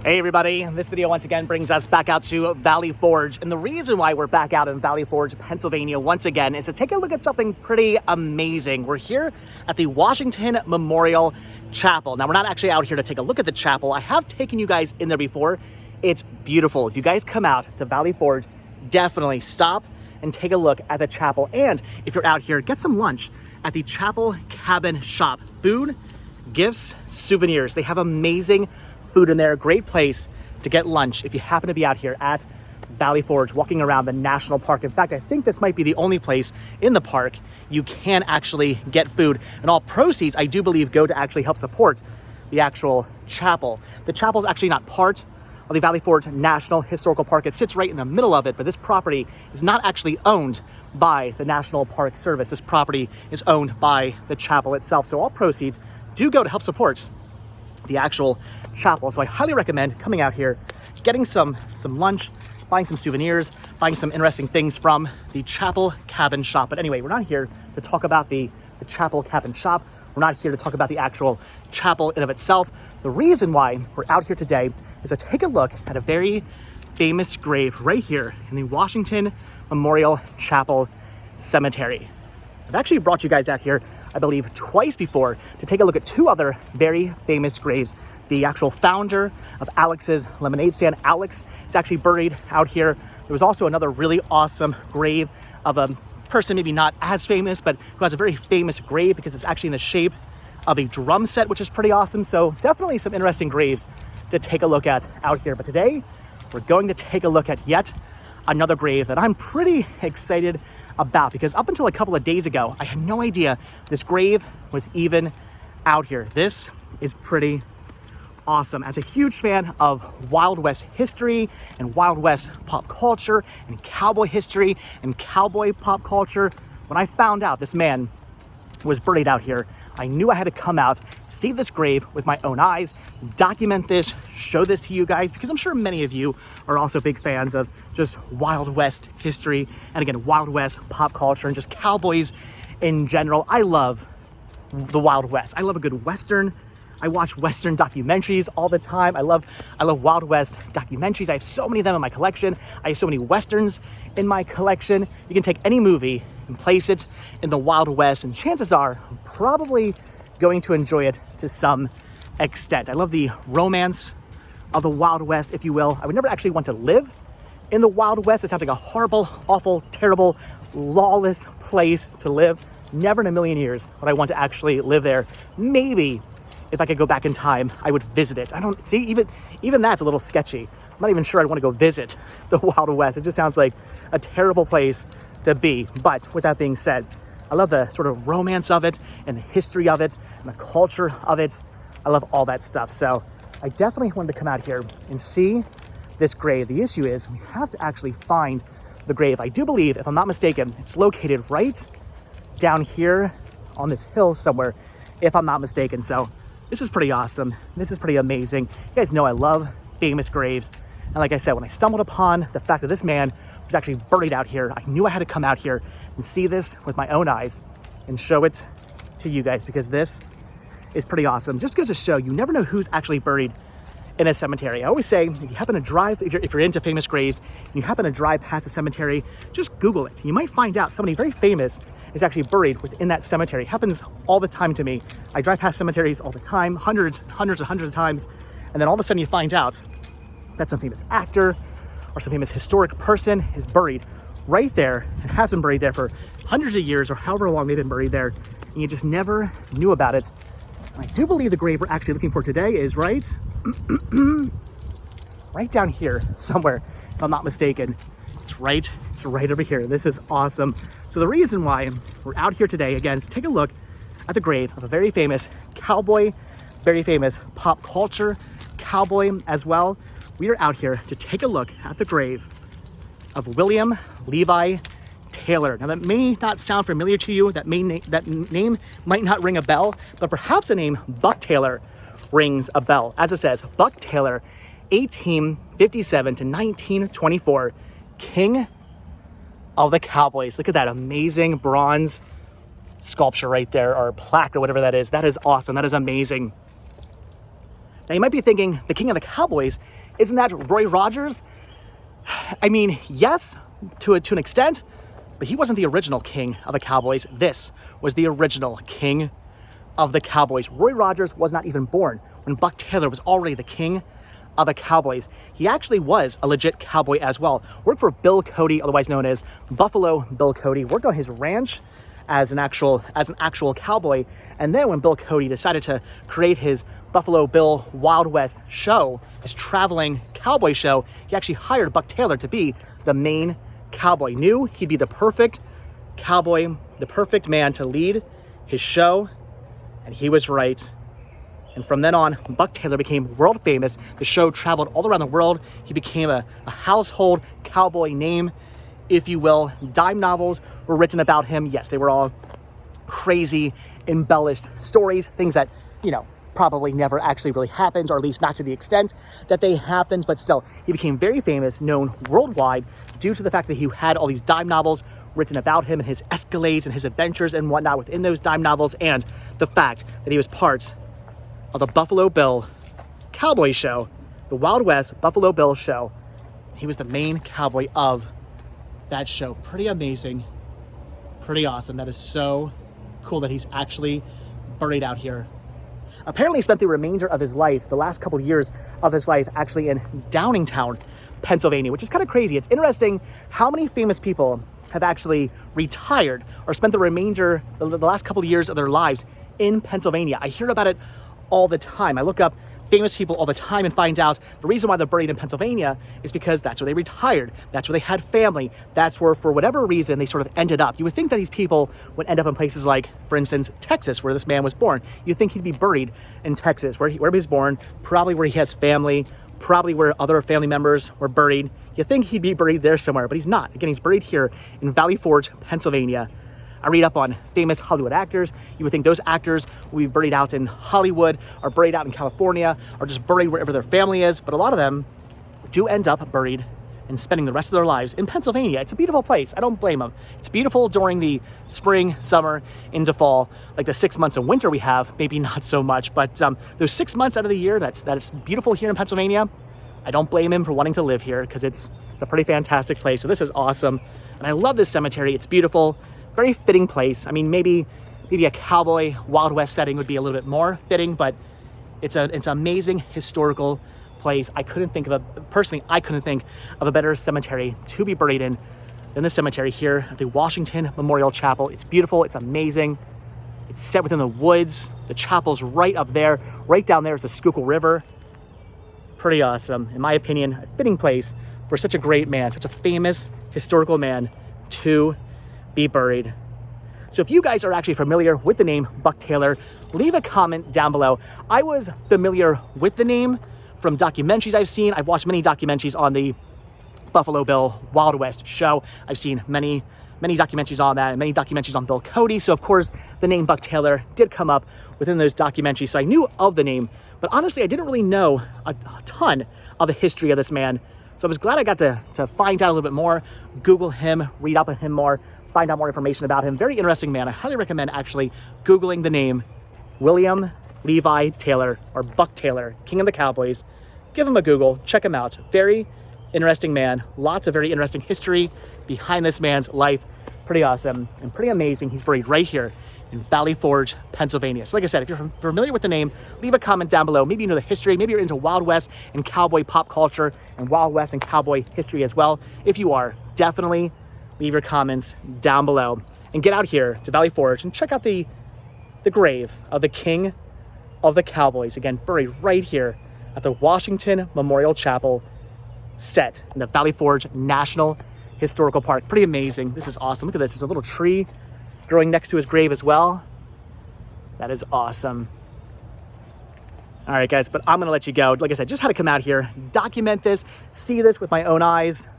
Hey everybody, this video once again brings us back out to Valley Forge. And the reason why we're back out in Valley Forge, Pennsylvania once again is to take a look at something pretty amazing. We're here at the Washington Memorial Chapel. Now we're not actually out here to take a look at the chapel. I have taken you guys in there before. It's beautiful. If you guys come out to Valley Forge, definitely stop and take a look at the chapel. And if you're out here, get some lunch at the Chapel Cabin Shop. Food, gifts, souvenirs. They have amazing food in there. Great place to get lunch if you happen to be out here at Valley Forge walking around the national park. In fact, I think this might be the only place in the park you can actually get food, and all proceeds, I do believe, go to actually help support the actual chapel. The chapel is actually not part of the Valley Forge National Historical Park. It sits right in the middle of it, but this property is not actually owned by the National Park Service. This property is owned by the chapel itself, so all proceeds do go to help support the actual chapel. So I highly recommend coming out here, getting some lunch, buying some souvenirs, buying some interesting things from the Chapel Cabin Shop. But anyway, we're not here to talk about the Chapel Cabin Shop. We're not here to talk about the actual chapel in of itself. The reason why we're out here today is to take a look at a very famous grave right here in the Washington Memorial Chapel Cemetery. I've actually brought you guys out here, I believe, twice before to take a look at two other very famous graves. The actual founder of Alex's Lemonade Stand, Alex, is actually buried out here. There was also another really awesome grave of a person maybe not as famous, but who has a very famous grave because it's actually in the shape of a drum set, which is pretty awesome. So definitely some interesting graves to take a look at out here. But today, we're going to take a look at yet another grave that I'm pretty excited about, because up until a couple of days ago, I had no idea this grave was even out here. This is pretty awesome. As a huge fan of Wild West history and Wild West pop culture and cowboy history and cowboy pop culture, when I found out this man was buried out here, I knew I had to come out, see this grave with my own eyes, document this, show this to you guys, because I'm sure many of you are also big fans of just Wild West history and, again, Wild West pop culture and just cowboys in general. I love the Wild West. I love a good Western. I watch Western documentaries all the time. I love Wild West documentaries. I have so many of them in my collection. I have so many Westerns in my collection. You can take any movie and place it in the Wild West, and chances are I'm probably going to enjoy it to some extent. I love the romance of the Wild West, if you will. I would never actually want to live in the Wild West. It sounds like a horrible, awful, terrible, lawless place to live. Never in a million years would I want to actually live there. Maybe if I could go back in time, I would visit it. I don't see, even that's a little sketchy. I'm not even sure I'd want to go visit the Wild West. It just sounds like a terrible place to be. But with that being said, I love the sort of romance of it and the history of it and the culture of it. I love all that stuff. So I definitely wanted to come out here and see this grave. The issue is we have to actually find the grave. I do believe, if I'm not mistaken, it's located right down here on this hill somewhere, if I'm not mistaken. So this is pretty awesome. This is pretty amazing. You guys know I love famous graves. And like I said, when I stumbled upon the fact that this man was actually buried out here, I knew I had to come out here and see this with my own eyes and show it to you guys, because this is pretty awesome. Just goes to show you never know who's actually buried in a cemetery. I always say, if you happen to drive, if you're into famous graves, and you happen to drive past a cemetery, just Google it. You might find out somebody very famous is actually buried within that cemetery. It happens all the time to me. I drive past cemeteries all the time, hundreds of times, and then all of a sudden you find out that some famous actor or some famous historic person is buried right there and has been buried there for hundreds of years or however long they've been buried there, and you just never knew about it. And I do believe the grave we're actually looking for today is right down here somewhere, if I'm not mistaken. It's right over here. This is awesome. So the reason why we're out here today, again, is to take a look at the grave of a very famous cowboy, very famous pop culture cowboy as well. We are out here to take a look at the grave of William Levi Taylor. Now that may not sound familiar to you, that name might not ring a bell, but perhaps the name Buck Taylor rings a bell. As it says, Buck Taylor, 1857 to 1924, King of the Cowboys. Look at that amazing bronze sculpture right there, or plaque, or whatever that is. That is awesome. That is amazing. Now you might be thinking, the King of the Cowboys, isn't that Roy Rogers? I mean, yes, to an extent, but he wasn't the original King of the Cowboys. This was the original King of the Cowboys. Roy Rogers was not even born when Buck Taylor was already the King of the Cowboys. He actually was a legit cowboy as well. Worked for Bill Cody, otherwise known as Buffalo Bill Cody. Worked on his ranch as an actual cowboy. And then when Bill Cody decided to create his Buffalo Bill Wild West show, his traveling cowboy show, he actually hired Buck Taylor to be the main cowboy. Knew he'd be the perfect cowboy, the perfect man to lead his show, and he was right. And from then on, Buck Taylor became world famous. The show traveled all around the world. He became a household cowboy name, if you will. Dime novels were written about him. Yes, they were all crazy, embellished stories, things that, probably never actually really happened, or at least not to the extent that they happened. But still, he became very famous, known worldwide, due to the fact that he had all these dime novels written about him and his escalades and his adventures and whatnot within those dime novels, and the fact that he was part of the Buffalo Bill Cowboy show, the Wild West Buffalo Bill show. He was the main cowboy of that show. Pretty amazing, pretty awesome. That is so cool that he's actually buried out here. Apparently he spent the remainder of his life, the last couple years of his life, actually in Downingtown, Pennsylvania, which is kind of crazy. It's interesting how many famous people have actually retired or spent the last couple of years of their lives in Pennsylvania. I hear about it all the time. I look up famous people all the time and find out the reason why they're buried in Pennsylvania is because that's where they retired. That's where they had family. That's where, for whatever reason, they sort of ended up. You would think that these people would end up in places like, for instance, Texas, where this man was born. You'd think he'd be buried in Texas, where he was born, probably where he has family, probably where other family members were buried. You'd think he'd be buried there somewhere, but he's not. Again, he's buried here in Valley Forge, Pennsylvania. I read up on famous Hollywood actors. You would think those actors will be buried out in Hollywood, or buried out in California, or just buried wherever their family is. But a lot of them do end up buried and spending the rest of their lives in Pennsylvania. It's a beautiful place. I don't blame them. It's beautiful during the spring, summer, into fall. Like the 6 months of winter we have, maybe not so much. But those 6 months out of the year, that's beautiful here in Pennsylvania. I don't blame him for wanting to live here, because it's a pretty fantastic place. So this is awesome. And I love this cemetery. It's beautiful. Very fitting place. I mean, maybe a cowboy Wild West setting would be a little bit more fitting, but it's an amazing historical place. I couldn't think of a better cemetery to be buried in than the cemetery here at the Washington Memorial Chapel. It's beautiful. It's amazing. It's set within the woods. The chapel's right up there. Right down there is the Schuylkill River. Pretty awesome. In my opinion, a fitting place for such a great man, such a famous historical man to be buried. So if you guys are actually familiar with the name Buck Taylor, leave a comment down below. I was familiar with the name from documentaries I've seen. I've watched many documentaries on the Buffalo Bill Wild West show. I've seen many documentaries on that, and many documentaries on Bill Cody. So of course, the name Buck Taylor did come up within those documentaries. So I knew of the name, but honestly, I didn't really know a ton of the history of this man. So I was glad I got to find out a little bit more, Google him, read up on him more, find out more information about him. Very interesting man. I highly recommend actually Googling the name William Levi Taylor, or Buck Taylor, King of the Cowboys. Give him a Google, check him out. Very interesting man. Lots of very interesting history behind this man's life. Pretty awesome and pretty amazing. He's buried right here in Valley Forge, Pennsylvania. So like I said, if you're familiar with the name, leave a comment down below. Maybe you know the history. Maybe you're into Wild West and cowboy pop culture and Wild West and cowboy history as well. If you are, definitely leave your comments down below. And get out here to Valley Forge and check out the grave of the King of the Cowboys. Again, buried right here at the Washington Memorial Chapel, set in the Valley Forge National Historical Park. Pretty amazing. This is awesome. Look at this. There's a little tree growing next to his grave as well. That is awesome. All right, guys, but I'm gonna let you go. Like I said, just had to come out here, document this, see this with my own eyes.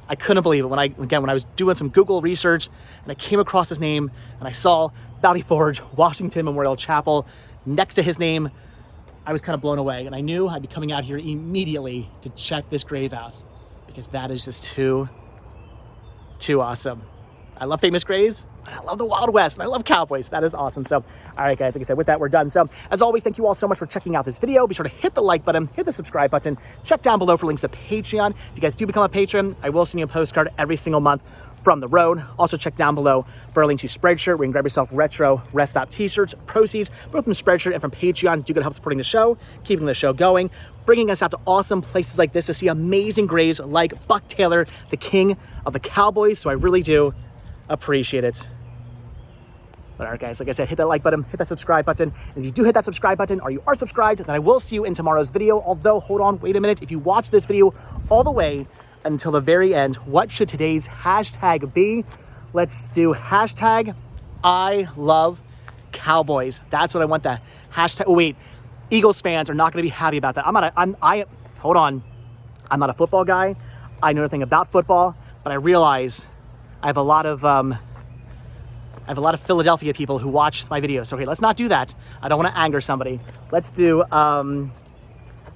I couldn't believe it when I was doing some Google research and I came across his name and I saw Valley Forge, Washington Memorial Chapel next to his name. I was kind of blown away, and I knew I'd be coming out here immediately to check this grave out, because that is just too awesome. I love famous graves, and I love the Wild West, and I love Cowboys. That is awesome. So, all right, guys, like I said, with that, we're done. So, as always, thank you all so much for checking out this video. Be sure to hit the like button, hit the subscribe button, check down below for links to Patreon. If you guys do become a patron, I will send you a postcard every single month from the road. Also, check down below for a link to Spreadshirt, where you can grab yourself retro Rest Stop t-shirts. Proceeds, both from Spreadshirt and from Patreon, do good help supporting the show, keeping the show going, bringing us out to awesome places like this to see amazing graves like Buck Taylor, the king of the Cowboys. So I really do appreciate it. But all right, guys, like I said, hit that like button, hit that subscribe button. And if you do hit that subscribe button, or you are subscribed, then I will see you in tomorrow's video. Although, hold on, wait a minute. If you watch this video all the way until the very end, what should today's hashtag be? Let's do hashtag I love Cowboys. That's what I want, the hashtag. Oh, wait, Eagles fans are not going to be happy about that. Hold on. I'm not a football guy. I know nothing about football, but I realize I have a lot of Philadelphia people who watch my videos. So, okay, let's not do that. I don't want to anger somebody. Let's do, I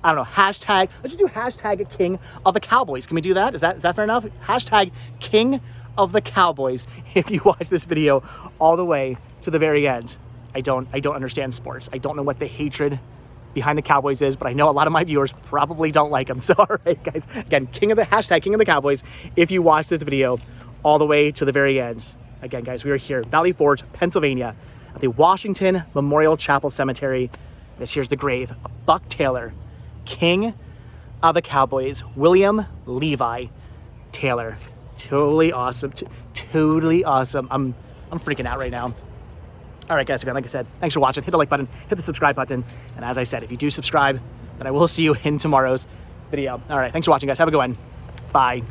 don't know, hashtag, let's just do hashtag King of the Cowboys. Can we do that? Is that fair enough? Hashtag King of the Cowboys. If you watch this video all the way to the very end, I don't understand sports. I don't know what the hatred behind the Cowboys is, but I know a lot of my viewers probably don't like them. So, all right, guys, again, hashtag King of the Cowboys. If you watch this video all the way to the very end. Again, guys, we are here, Valley Forge, Pennsylvania, at the Washington Memorial Chapel Cemetery. This here's the grave of Buck Taylor, king of the Cowboys, William Levi Taylor. Totally awesome. Totally awesome. I'm freaking out right now. All right, guys, again, like I said, thanks for watching. Hit the like button, hit the subscribe button. And as I said, if you do subscribe, then I will see you in tomorrow's video. All right, thanks for watching, guys. Have a good one. Bye.